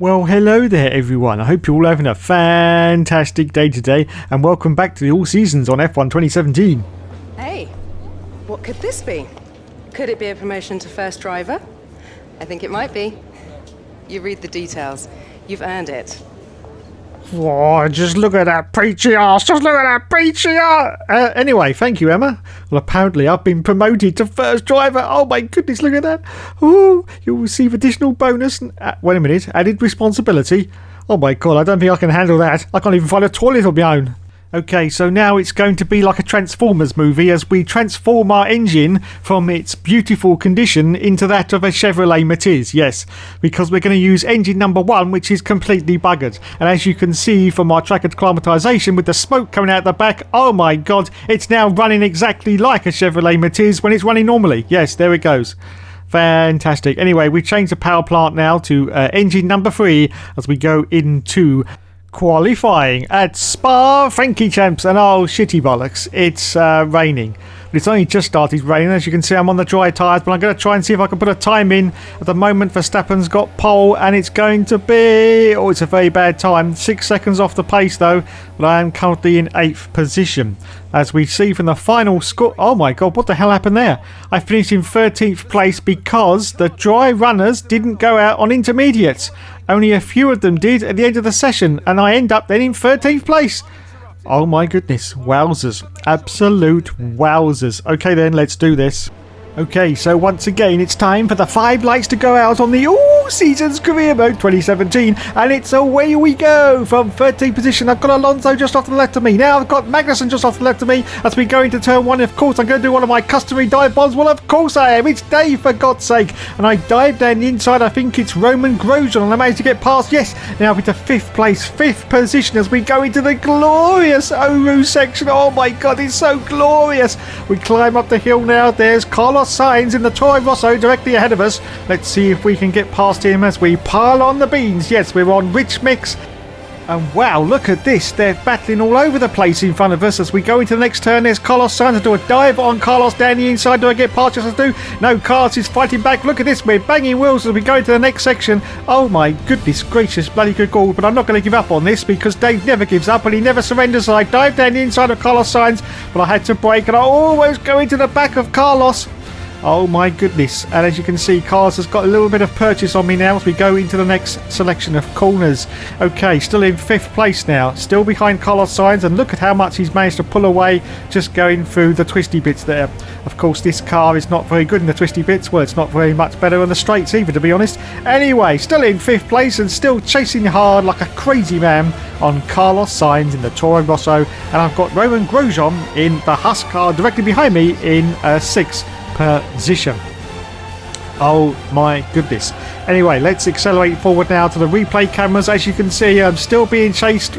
Well, hello there everyone. I hope you're all having a fantastic day today and welcome back to the All Seasons on F1 2017. Hey, what could this be? Could it be a promotion to first driver? I think it might be. You read the details. You've earned it. Oh, just look at that preachy ass. Just look at that preachy ass. Anyway, thank you, Emma. Well, apparently I've been promoted to first driver. Oh my goodness, look at that. Oh, you'll receive additional bonus. Wait a minute, added responsibility. Oh my god, I don't think I can handle that. I can't even find a toilet of my own. Okay, so now it's going to be like a Transformers movie as we transform our engine from its beautiful condition into that of a Chevrolet Matiz, yes, because we're going to use engine number 1, which is completely buggered. And as you can see from our track acclimatization with the smoke coming out the back, oh my god, it's now running exactly like a Chevrolet Matiz when it's running normally. Yes, there it goes. Fantastic. Anyway, we've changed the power plant now to engine number 3 as we go into qualifying at Spa Francorchamps, and oh shitty bollocks, it's raining. But it's only just started raining. As you can see, I'm on the dry tyres, but I'm going to try and see if I can put a time in. At the moment, Verstappen's got pole, and it's going to be... oh, it's a very bad time. 6 seconds off the pace, though, but I am currently in 8th position. As we see from the final score... oh my god, what the hell happened there? I finished in 13th place because the dry runners didn't go out on intermediates. Only a few of them did at the end of the session, and I end up then in 13th place. Oh my goodness, wowzers. Absolute wowzers. Okay then, let's do this. Okay, so once again, it's time for the 5 lights to go out on the All Seasons Career Mode 2017, and it's away we go from 13th position. I've got Alonso just off to the left of me. Now I've got Magnussen just off to the left of me as we go into turn 1. Of course, I'm going to do one of my customary dive bombs. Well, of course I am. It's Dave, for God's sake. And I dive down the inside. I think it's Roman Grosjean, and I managed to get past. Yes, now into 5th place, 5th position as we go into the glorious Oru section. Oh my God, it's so glorious. We climb up the hill now. There's Carlos Sainz in the Toro Rosso directly ahead of us. Let's see if we can get past him as we pile on the beans. Yes, we're on rich mix. And wow, look at this. They're battling all over the place in front of us as we go into the next turn. There's Carlos Sainz to do a dive on Carlos down the inside. Do I get past just as I do? No, Carlos is fighting back. Look at this. We're banging wheels as we go into the next section. Oh my goodness gracious, bloody good call. But I'm not going to give up on this because Dave never gives up and he never surrenders. So I dive down the inside of Carlos Sainz, but I had to brake and I almost go into the back of Carlos. Oh my goodness. And as you can see, Carlos has got a little bit of purchase on me now as we go into the next selection of corners. Okay, still in 5th place now, still behind Carlos Sainz, and look at how much he's managed to pull away just going through the twisty bits there. Of course, this car is not very good in the twisty bits. Well, it's not very much better on the straights either, to be honest. Anyway, still in 5th place and still chasing hard like a crazy man on Carlos Sainz in the Toro Rosso, and I've got Roman Grosjean in the Haas car directly behind me in 6th position. Oh my goodness. Anyway, let's accelerate forward now to the replay cameras. As you can see, I'm still being chased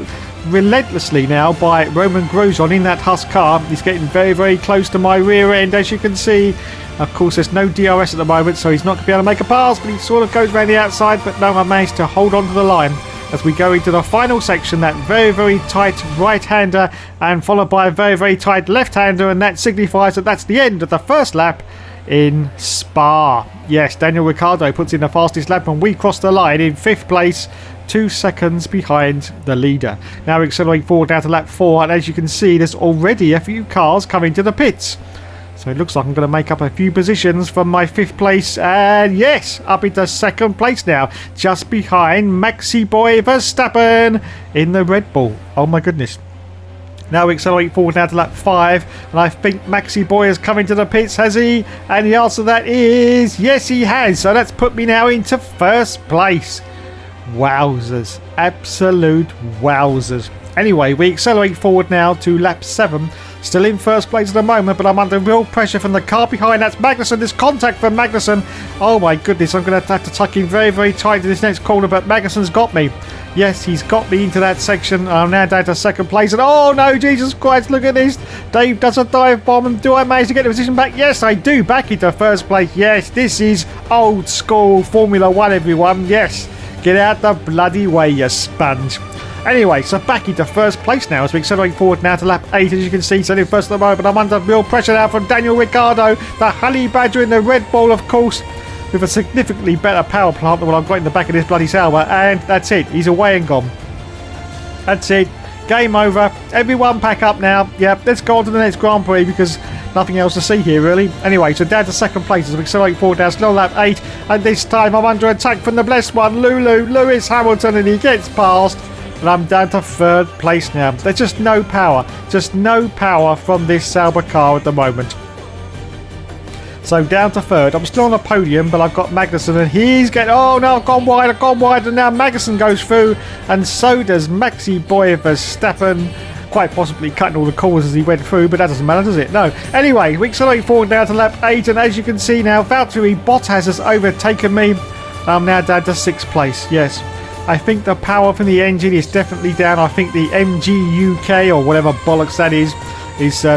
relentlessly now by Roman Grosjean in that Haas car. He's getting very, very close to my rear end, as you can see. Of course, there's no DRS at the moment, so he's not going to be able to make a pass, but he sort of goes around the outside. But no, I managed to hold on to the line as we go into the final section, that very, very tight right-hander and followed by a very, very tight left-hander, and that signifies that that's the end of the first lap in Spa. Yes, Daniel Ricciardo puts in the fastest lap and we cross the line in 5th place, 2 seconds behind the leader. Now accelerating forward now to lap 4, and as you can see, there's already a few cars coming to the pits. So it looks like I'm going to make up a few positions from my 5th place. And yes, up into 2nd place now. Just behind Maxi Boy Verstappen in the Red Bull. Oh my goodness. Now we accelerate forward now to lap 5. And I think Maxi Boy has come into the pits, has he? And the answer to that is yes, he has. So that's put me now into 1st place. Wowzers. Absolute wowzers. Anyway, we accelerate forward now to lap 7. Still in 1st place at the moment, but I'm under real pressure from the car behind. That's Magnussen. This contact from Magnussen. Oh my goodness, I'm going to have to tuck in very, very tight to this next corner, but Magnussen's got me. Yes, he's got me into that section. I'm now down to 2nd place, and oh no, Jesus Christ, look at this. Dave does a dive bomb, and do I manage to get the position back? Yes, I do. Back into 1st place. Yes, this is old school Formula 1, everyone. Yes, get out the bloody way, you sponge. Anyway, so back into 1st place now as we accelerate forward now to lap 8, as you can see. So in 1st at the moment, I'm under real pressure now from Daniel Ricciardo, the honey badger in the Red Bull, of course. with a significantly better power plant than what I've got in the back of this bloody Sauber, and that's it. He's away and gone. That's it. Game over. Everyone pack up now. Yeah, let's go on to the next Grand Prix because nothing else to see here, really. Anyway, so down to second place as we accelerate forward now. Still on lap 8. And this time I'm under attack from the blessed one, Lewis Hamilton, and he gets past. And I'm down to third place now. There's just no power. Just no power from this Sauber car at the moment. So down to third. I'm still on the podium, but I've got Magnussen, and he's getting... Oh no, I've gone wide, and now Magnussen goes through, and so does Maxi Boy Verstappen, quite possibly cutting all the corners as he went through, but that doesn't matter, does it? No. Anyway, we accelerate forward now to lap 8, and as you can see now, Valtteri Bottas has overtaken me. I'm now down to 6th place, yes. I think the power from the engine is definitely down. I think the MG UK, or whatever bollocks that is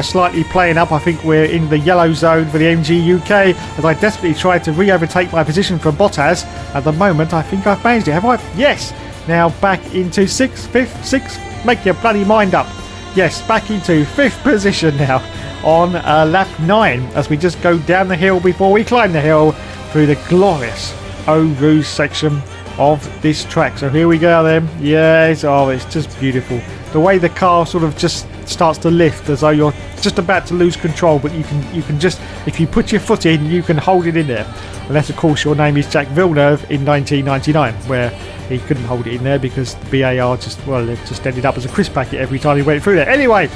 slightly playing up. I think we're in the yellow zone for the MG UK as I desperately try to re-overtake my position from Bottas. At the moment, I think I've managed it. Have I? Yes! Now back into 6th, 5th, 6th. Make your bloody mind up. Yes, back into 5th position now on lap 9 as we just go down the hill before we climb the hill through the glorious Eau Rouge section of this track. So here we go then. Yes, oh, it's just beautiful. The way the car sort of just starts to lift as though you're just about to lose control, but you can just, if you put your foot in, you can hold it in there. Unless of course your name is Jacques Villeneuve in 1999, where he couldn't hold it in there because the BAR it just ended up as a crisp packet every time he went through there. Anyway,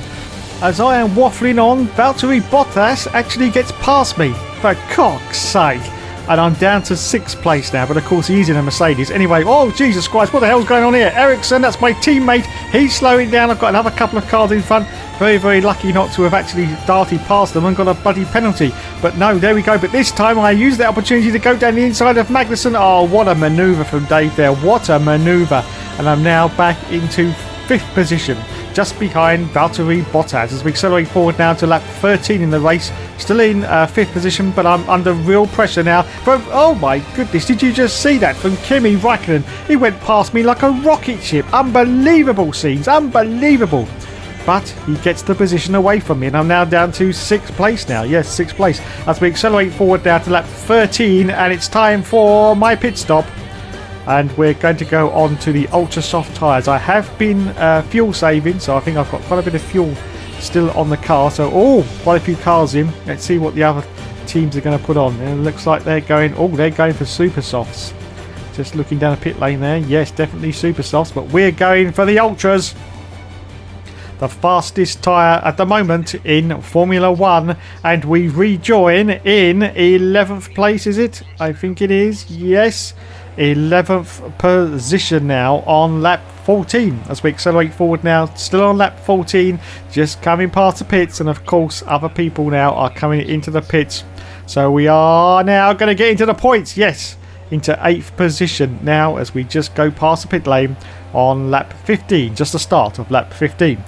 as I am waffling on, Valtteri Bottas actually gets past me, for cock's sake. And I'm down to 6th place now, but of course he's in a Mercedes. Anyway, oh Jesus Christ, what the hell's going on here? Ericsson, that's my teammate. He's slowing down. I've got another couple of cars in front. Very, very lucky not to have actually darted past them and got a bloody penalty. But no, there we go. But this time I used the opportunity to go down the inside of Magnussen. Oh, what a manoeuvre from Dave there. What a manoeuvre. And I'm now back into 5th position, just behind Valtteri Bottas as we accelerate forward now to lap 13 in the race. Still in 5th position, but I'm under real pressure now. Oh my goodness, did you just see that from Kimi Räikkönen? He went past me like a rocket ship. Unbelievable scenes, unbelievable. But he gets the position away from me, and I'm now down to 6th place now. Yes, 6th place as we accelerate forward now to lap 13, and it's time for my pit stop. And we're going to go on to the ultra soft tyres. I have been fuel saving, so I think I've got quite a bit of fuel still on the car. So, quite a few cars in. Let's see what the other teams are going to put on. It looks like they're going for super softs. Just looking down a pit lane there. Yes, definitely super softs, but we're going for the ultras. The fastest tyre at the moment in Formula 1, and we rejoin in 11th place, is it? I think it is. Yes. 11th position now on lap 14 as we accelerate forward now, still on lap 14, just coming past the pits, and of course other people now are coming into the pits, so we are now going to get into the points. Yes, into 8th position now as we just go past the pit lane on lap 15, just the start of lap 15.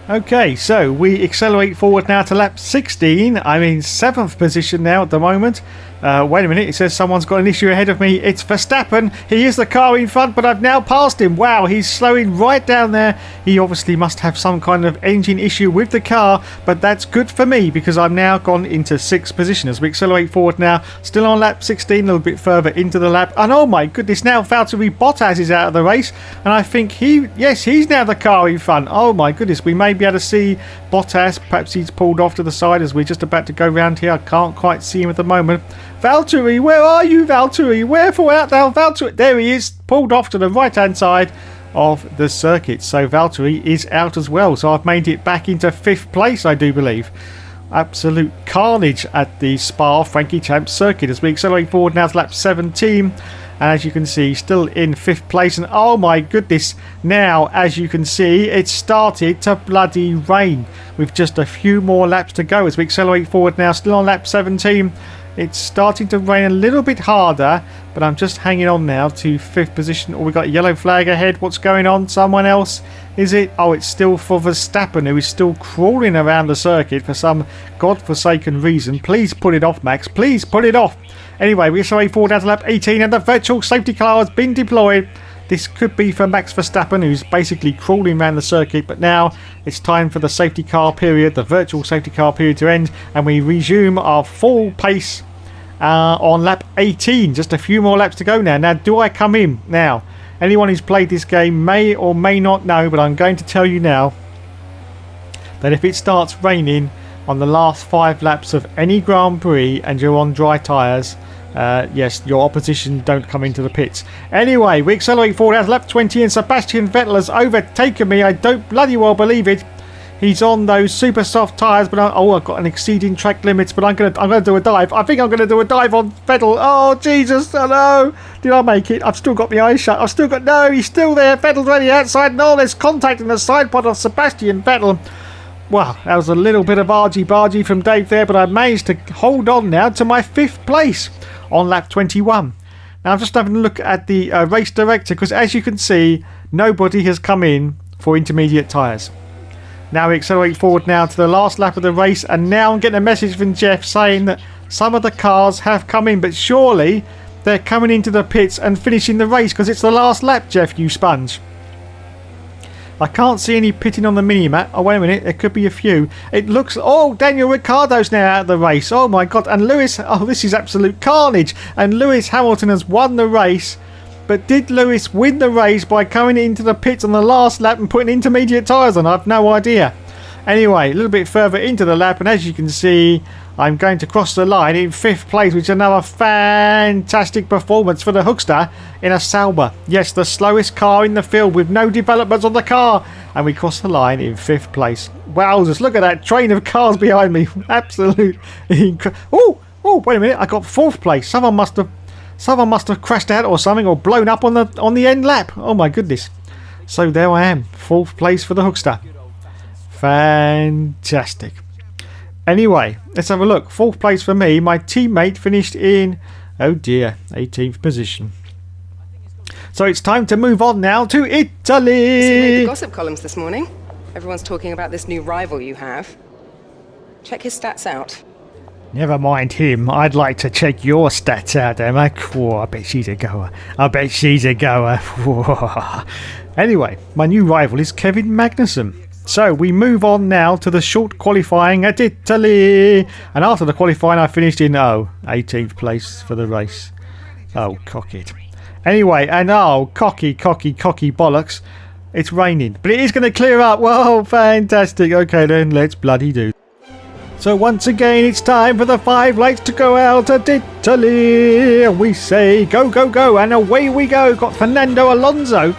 Okay, so we accelerate forward now to lap 16. I'm in 7th position now at the moment. Wait a minute, it says someone's got an issue ahead of me. It's Verstappen. He is the car in front, but I've now passed him. Wow, he's slowing right down there. He obviously must have some kind of engine issue with the car, but that's good for me because I'm now gone into 6th position as we accelerate forward now. Still on lap 16, a little bit further into the lap. And oh my goodness, now Valtteri Bottas is out of the race. And I think he's now the car in front. Oh my goodness, we may be able to see Bottas. Perhaps he's pulled off to the side as we're just about to go round here. I can't quite see him at the moment. Valtteri, where are you, Valtteri? Wherefore art thou, Valtteri? There he is, pulled off to the right-hand side of the circuit. So Valtteri is out as well. So I've made it back into 5th place, I do believe. Absolute carnage at the Spa Francorchamps circuit as we accelerate forward now to lap 17. And as you can see, still in 5th place. And oh my goodness, now as you can see, it's started to bloody rain with just a few more laps to go as we accelerate forward now, still on lap 17. It's starting to rain a little bit harder, but I'm just hanging on now to 5th position. Oh, we got a yellow flag ahead. What's going on? Someone else? Is it? Oh, it's still for Verstappen, who is still crawling around the circuit for some godforsaken reason. Please put it off, Max. Please put it off. Anyway, we're straight forward down to lap 18, and the virtual safety car has been deployed. This could be for Max Verstappen, who's basically crawling around the circuit, but now it's time for the safety car period, the virtual safety car period to end, and we resume our full pace on lap 18. Just a few more laps to go now. Now, do I come in? Now, anyone who's played this game may or may not know, but I'm going to tell you now that if it starts raining on the last 5 laps of any Grand Prix and you're on dry tyres, yes, your opposition don't come into the pits. Anyway, we accelerate forward at lap 20 and Sebastian Vettel has overtaken me. I don't bloody well believe it. He's on those super soft tyres, but I've got an exceeding track limits, but I'm gonna do a dive. I think I'm gonna do a dive on Vettel. Oh Jesus, oh no! Did I make it? I've still got my eyes shut. I've still got no. He's still there. Vettel's already outside. No, there's contact in the side pod of Sebastian Vettel. Wow, that was a little bit of argy-bargy from Dave there, but I managed to hold on now to my 5th place on lap 21. Now I'm just having a look at the race director, because as you can see, nobody has come in for intermediate tyres. Now we accelerate forward now to the last lap of the race, and now I'm getting a message from Jeff saying that some of the cars have come in, but surely they're coming into the pits and finishing the race because it's the last lap, Jeff, you sponge. I can't see any pitting on the mini-map. Oh, wait a minute, there could be a few. It looks... Oh, Daniel Ricciardo's now out of the race. Oh, my God. And Lewis... Oh, this is absolute carnage. And Lewis Hamilton has won the race. But did Lewis win the race by coming into the pits on the last lap and putting intermediate tyres on? I've no idea. Anyway, a little bit further into the lap, and as you can see, I'm going to cross the line in 5th place, which is another fantastic performance for the Hookster in a Sauber. Yes, the slowest car in the field with no developments on the car. And we cross the line in 5th place. Wowzers, look at that train of cars behind me. Absolute incredible. Oh, wait a minute, I got 4th place. Someone must have crashed out or something, or blown up on the end lap. Oh my goodness. So there I am, 4th place for the Hookster. Fantastic. Anyway, let's have a look. 4th place for me. My teammate finished in, oh dear, 18th position. So it's time to move on now to Italy. So you made the gossip columns this morning. Everyone's talking about this new rival you have. Check his stats out. Never mind him. I'd like to check your stats out, Emma. Whoa, I bet she's a goer. Whoa. Anyway, my new rival is Kevin Magnussen. So we move on now to the short qualifying at Italy. And after the qualifying, I finished in, 18th place for the race. Oh, cock it. Anyway, and cocky bollocks. It's raining. But it is going to clear up. Whoa, fantastic. Okay then, let's bloody do. So once again, it's time for the 5 lights to go out at Italy. We say go, go, go, and away we go. Got Fernando Alonso,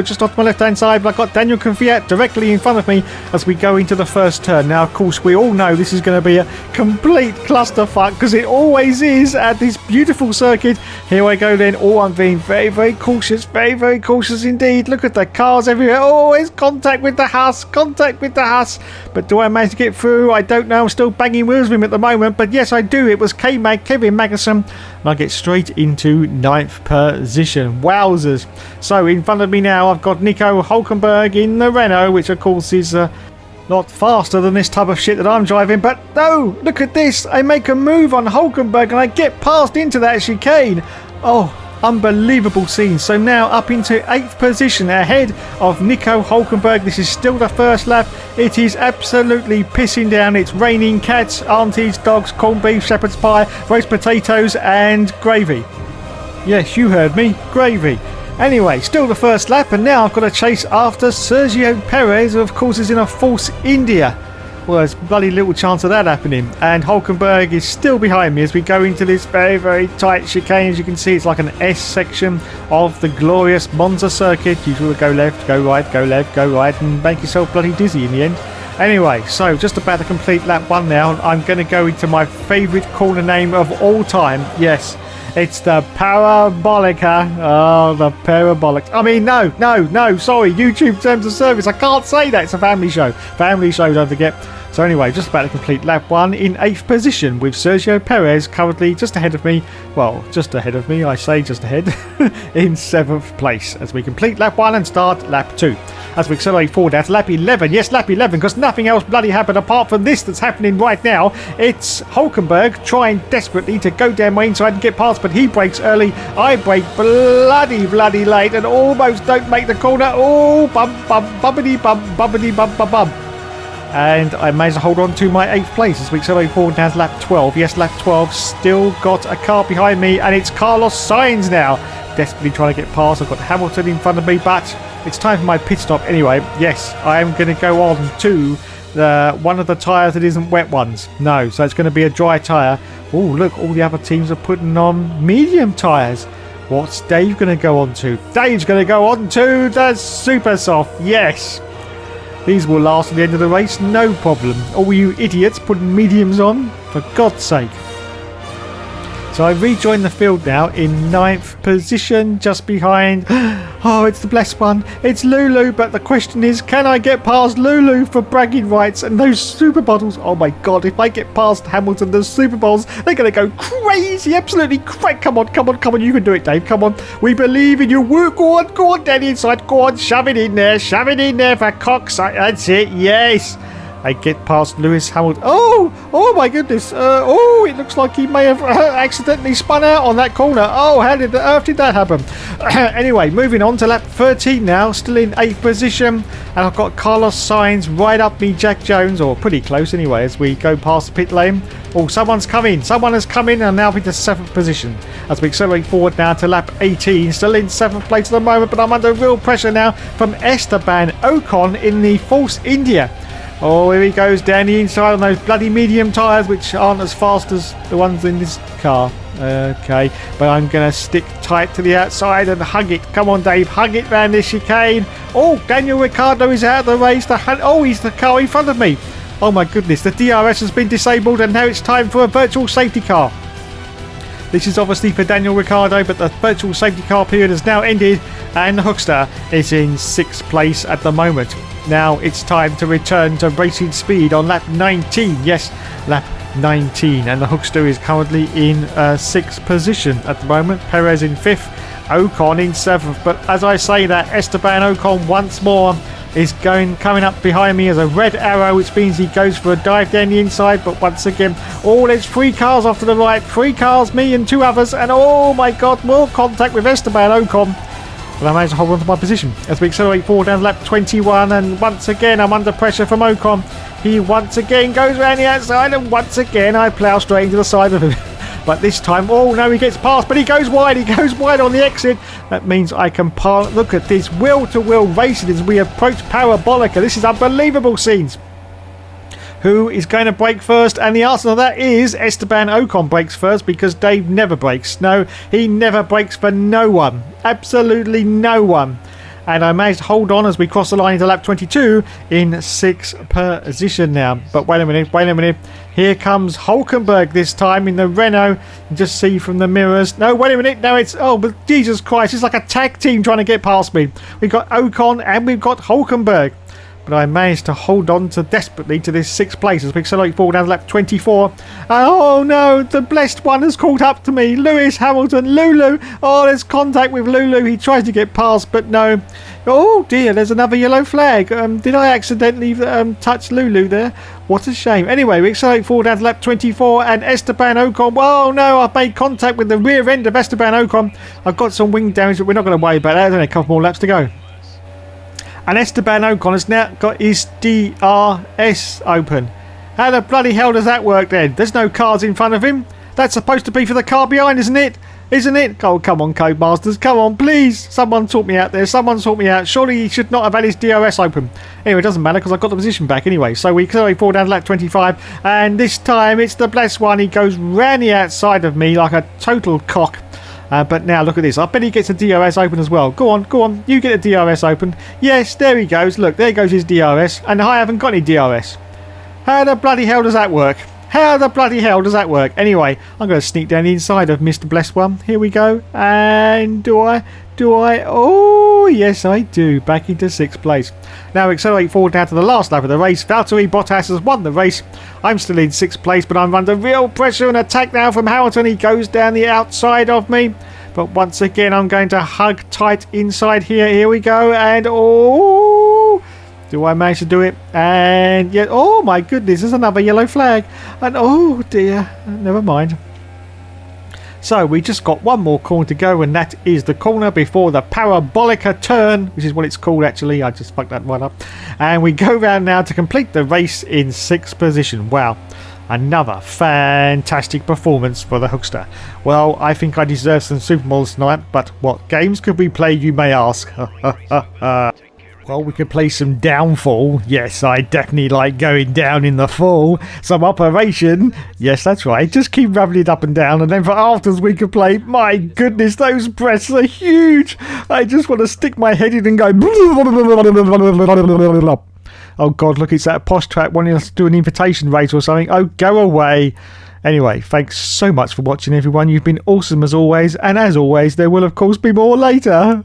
just off my left-hand side, but I've got Daniel Kvyat directly in front of me as we go into the first turn. Now, of course, we all know this is going to be a complete clusterfuck, because it always is at this beautiful circuit. Here I go then. Oh, I'm being very, very cautious indeed. Look at the cars everywhere. Oh, it's contact with the Haas. But do I manage to get through? I don't know. I'm still banging wheels with him at the moment, but yes, I do. It was Kevin Magnussen, and I get straight into 9th position. Wowzers. So in front of me now, I've got Nico Hülkenberg in the Renault, which of course is not faster than this type of shit that I'm driving, but no, look at this. I make a move on Hülkenberg and I get past into that chicane. Oh, unbelievable scene. So now up into 8th position ahead of Nico Hülkenberg. This is still the first lap. It is absolutely pissing down. It's raining cats, aunties, dogs, corned beef, shepherd's pie, roast potatoes and gravy. Yes, you heard me, gravy. Anyway, still the first lap, and now I've got to chase after Sergio Perez, who of course is in a Force India. Well, there's bloody little chance of that happening. And Hülkenberg is still behind me as we go into this very, very tight chicane. As you can see, it's like an S section of the glorious Monza circuit. You will go left, go right, go left, go right, and make yourself bloody dizzy in the end. Anyway, so just about to complete lap 1 now. I'm going to go into my favourite corner name of all time. Yes, it's the Parabolica. Oh, the Parabolics. I mean, no, sorry, YouTube Terms of Service. I can't say that. It's a family show. Family show, don't forget. So anyway, just about to complete lap 1 in 8th position with Sergio Perez currently just ahead of me. Well, just ahead of me, I say just ahead, in 7th place as we complete lap 1 and start lap 2. As we accelerate forward at lap 11. Yes, lap 11, because nothing else bloody happened apart from this that's happening right now. It's Hülkenberg trying desperately to go down my inside and get past, but he brakes early. I brake bloody late and almost don't make the corner. Oh, bumpity bump. And I managed to hold on to my 8th place as we accelerate forward now to lap 12. Yes, lap 12, still got a car behind me, and it's Carlos Sainz now. Desperately trying to get past. I've got Hamilton in front of me, but it's time for my pit stop anyway. Yes, I am going to go on to one of the tyres that isn't wet ones. No, so it's going to be a dry tyre. Oh, look, all the other teams are putting on medium tyres. What's Dave going to go on to? Dave's going to go on to the Super Soft. Yes. These will last to the end of the race, no problem. All you idiots putting mediums on, for God's sake. So I rejoined the field now in 9th position, just behind... Oh, it's the blessed one. It's Lulu, but the question is, can I get past Lulu for bragging rights and those super bottles? Oh my God, if I get past Hamilton, the super bowls, they're going to go crazy, absolutely crazy. Come on, you can do it, Dave, come on. We believe in you. Go on, Danny inside, go on, shove it in there for cock's sake. That's it, yes. I get past Lewis Hamilton. Oh my goodness. It looks like he may have accidentally spun out on that corner. Oh, how did the earth did that happen? Anyway, moving on to lap 13 now, still in 8th position. And I've got Carlos Sainz right up me, Jack Jones, or pretty close anyway, as we go past the pit lane. Oh, someone's come in. Someone has come in and now into 7th position. As we accelerate forward now to lap 18, still in 7th place at the moment, but I'm under real pressure now from Esteban Ocon in the Force India. Oh, here he goes down the inside on those bloody medium tyres, which aren't as fast as the ones in this car. Okay, but I'm going to stick tight to the outside and hug it. Come on, Dave, hug it round this chicane. Oh, Daniel Ricciardo is out of the race. He's the car in front of me. Oh my goodness, the DRS has been disabled and now it's time for a virtual safety car. This is obviously for Daniel Ricciardo, but the virtual safety car period has now ended and the Hookster is in 6th place at the moment. Now it's time to return to racing speed on lap 19. Yes, lap 19. And the Hookster is currently in 6th position at the moment. Perez in 5th, Ocon in 7th. But as I say that, Esteban Ocon once more is coming up behind me as a red arrow, which means he goes for a dive down the inside. But once again, there's 3 cars off to the right. 3 cars, me and 2 others. And oh my God, more contact with Esteban Ocon. But I managed to hold on to my position as we accelerate forward down lap 21. And once again, I'm under pressure from Ocon. He once again goes around the outside. And once again, I plough straight into the side of him. But this time, he gets past. But he goes wide. He goes wide on the exit. That means I can park. Look at this wheel-to-wheel racing as we approach Parabolica. This is unbelievable scenes. Who is going to brake first? And the answer to that is Esteban Ocon brakes first because Dave never brakes. No, he never brakes for no one. Absolutely no one. And I managed to hold on as we cross the line into lap 22 in 6th position now. But wait a minute. Here comes Hulkenberg this time in the Renault. You just see from the mirrors. No, wait a minute. No, but Jesus Christ. It's like a tag team trying to get past me. We've got Ocon and we've got Hulkenberg. But I managed to hold on desperately to this 6th place as we accelerate forward down to lap 24. Oh no, the blessed one has caught up to me. Lewis Hamilton, Lulu. Oh, there's contact with Lulu. He tries to get past, but no. Oh dear, there's another yellow flag. Did I accidentally touch Lulu there? What a shame. Anyway, we accelerate forward down to lap 24 and Esteban Ocon. Oh no, I've made contact with the rear end of Esteban Ocon. I've got some wing damage, but we're not going to worry about that. There's only a couple more laps to go. And Esteban Ocon has now got his DRS open. How the bloody hell does that work then? There's no cars in front of him. That's supposed to be for the car behind, isn't it? Isn't it? Oh, come on, Codemasters. Come on, please. Someone sort me out there. Someone sort me out. Surely he should not have had his DRS open. Anyway, it doesn't matter because I've got the position back anyway. So we accelerate forward down to lap 25. And this time it's the blessed one. He goes round the outside of me like a total cock. But now look at this. I bet he gets a DRS open as well. Go on. You get a DRS open. Yes, there he goes. Look, there goes his DRS. And I haven't got any DRS. How the bloody hell does that work? Anyway, I'm going to sneak down the inside of Mr. Blessed One. Here we go. And do I? Oh, yes, I do. Back into 6th place. Now accelerate forward down to the last lap of the race. Valtteri Bottas has won the race. I'm still in 6th place, but I'm under real pressure and attack now from Hamilton. He goes down the outside of me. But once again, I'm going to hug tight inside here. Here we go. And do I manage to do it? And yeah, oh my goodness, there's another yellow flag. And oh dear, never mind. So we just got one more corner to go, and that is the corner before the Parabolica turn, which is what it's called actually. I just fucked that one up. And we go round now to complete the race in 6th position. Wow. Another fantastic performance for the Hookster. Well, I think I deserve some supermodels tonight, but what games could we play, you may ask? Well, we could play some Downfall. Yes, I definitely like going down in the fall. Some Operation. Yes, that's right. Just keep rubbing it up and down. And then for afters, we could play... My goodness, those breasts are huge. I just want to stick my head in and go... Oh, God, look, it's that posh track wanting us to do an invitation race or something. Oh, go away. Anyway, thanks so much for watching, everyone. You've been awesome as always. And as always, there will, of course, be more later.